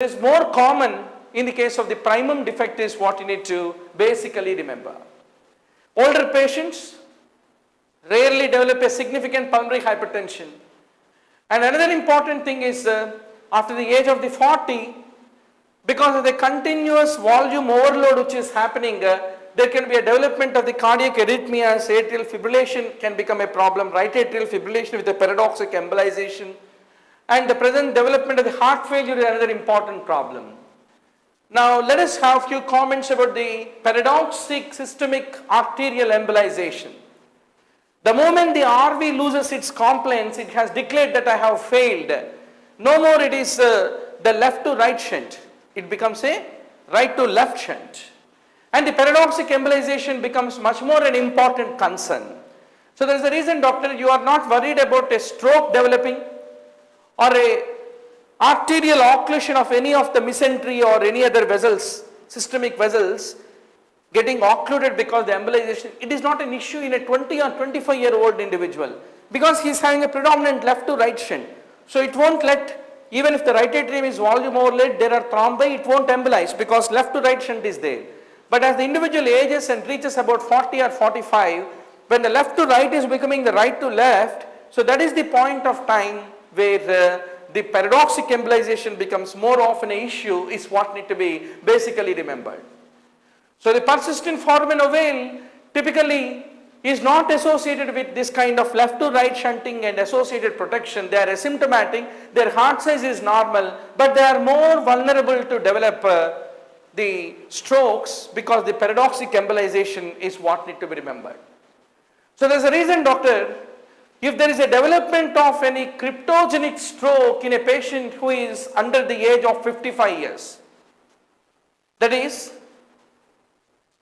is more common in the case of the primum defect is what you need to basically remember. Older patients rarely develop a significant pulmonary hypertension. And another important thing is after the age of the 40, because of the continuous volume overload which is happening, there can be a development of the cardiac arrhythmias, atrial fibrillation can become a problem, right atrial fibrillation with a paradoxic embolization, and the present development of the heart failure is another important problem. Now let us have a few comments about the paradoxic systemic arterial embolization. The moment the RV loses its compliance, it has declared that I have failed. No more it is the left to right shunt. It becomes a right to left shunt. And the paradoxic embolization becomes much more an important concern. So there is a reason, doctor, you are not worried about a stroke developing or a arterial occlusion of any of the mesentery or any other vessels, systemic vessels getting occluded because the embolization. It is not an issue in a 20 or 25-year-old individual because he is having a predominant left to right shunt. So it won't let, even if the right atrium is volume overlaid, there are thrombi, it won't embolize because left to right shunt is there. But as the individual ages and reaches about 40 or 45, when the left to right is becoming the right to left, so that is the point of time where the paradoxic embolization becomes more often an issue is what need to be basically remembered. So the persistent foramen ovale typically is not associated with this kind of left to right shunting and associated protection. They are asymptomatic, their heart size is normal, but they are more vulnerable to develop the strokes because the paradoxic embolization is what need to be remembered. So there is a reason, doctor, if there is a development of any cryptogenic stroke in a patient who is under the age of 55 years, that is,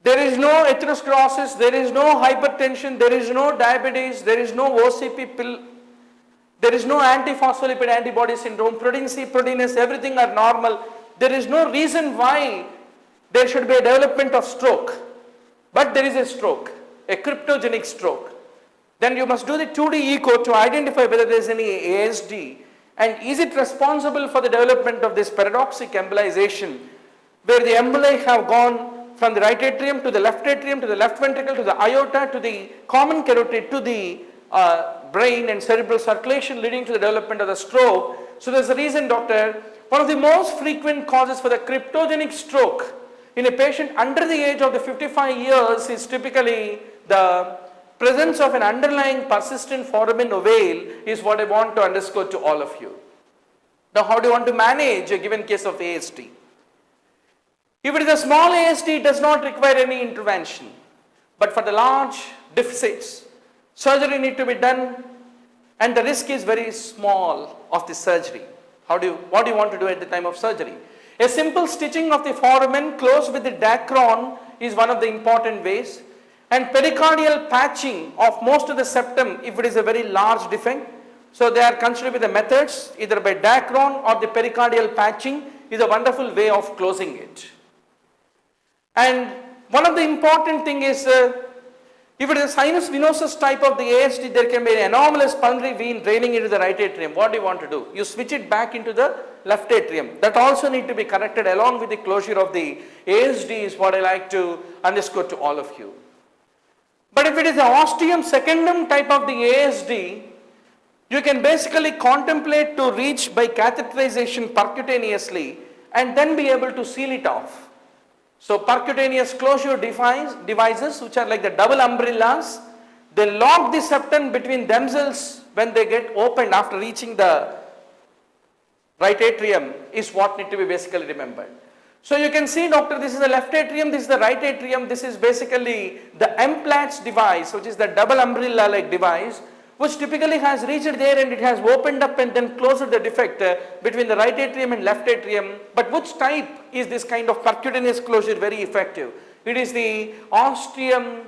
there is no atherosclerosis, there is no hypertension, there is no diabetes, there is no OCP pill, there is no antiphospholipid antibody syndrome, protein C, protein S, everything are normal. There is no reason why there should be a development of stroke, but there is a stroke, a cryptogenic stroke. Then you must do the 2D echo to identify whether there is any ASD and is it responsible for the development of this paradoxic embolization where the emboli have gone from the right atrium to the left atrium to the left ventricle to the aorta to the common carotid to the brain and cerebral circulation leading to the development of the stroke. So there is a reason, doctor, one of the most frequent causes for the cryptogenic stroke in a patient under the age of the 55 years is typically the presence of an underlying persistent foramen ovale is what I want to underscore to all of you. Now how do you want to manage a given case of ASD? If it is a small ASD, it does not require any intervention. But for the large deficits, surgery need to be done and the risk is very small of the surgery. What do you want to do at the time of surgery? A simple stitching of the foramen close with the Dacron is one of the important ways, and pericardial patching of most of the septum if it is a very large defect. So they are considered with the methods either by Dacron or the pericardial patching is a wonderful way of closing it. And one of the important thing is if it is a sinus venosus type of the ASD, there can be an anomalous pulmonary vein draining into the right atrium. What do you want to do? You switch it back into the left atrium. That also need to be corrected along with the closure of the ASD is what I like to underscore to all of you. But if it is an ostium secundum type of the ASD, you can basically contemplate to reach by catheterization percutaneously and then be able to seal it off. So percutaneous closure devices which are like the double umbrellas, they lock the septum between themselves when they get opened after reaching the right atrium is what need to be basically remembered. So you can see, doctor, this is the left atrium, this is the right atrium, this is basically the MPLATS device which is the double umbrella like device which typically has reached there and it has opened up and then closed the defect between the right atrium and left atrium. But which type is this kind of percutaneous closure very effective? It is the ostium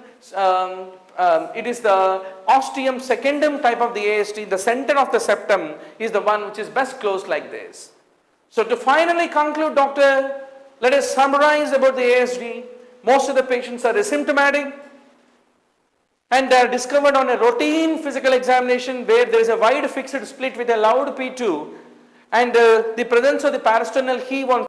secundum type of the ASD. The center of the septum is the one which is best closed like this. So to finally conclude, doctor, let us summarize about the ASD. Most of the patients are asymptomatic and they are discovered on a routine physical examination where there is a wide fixed split with a loud P2 And the presence of the parasternal heave on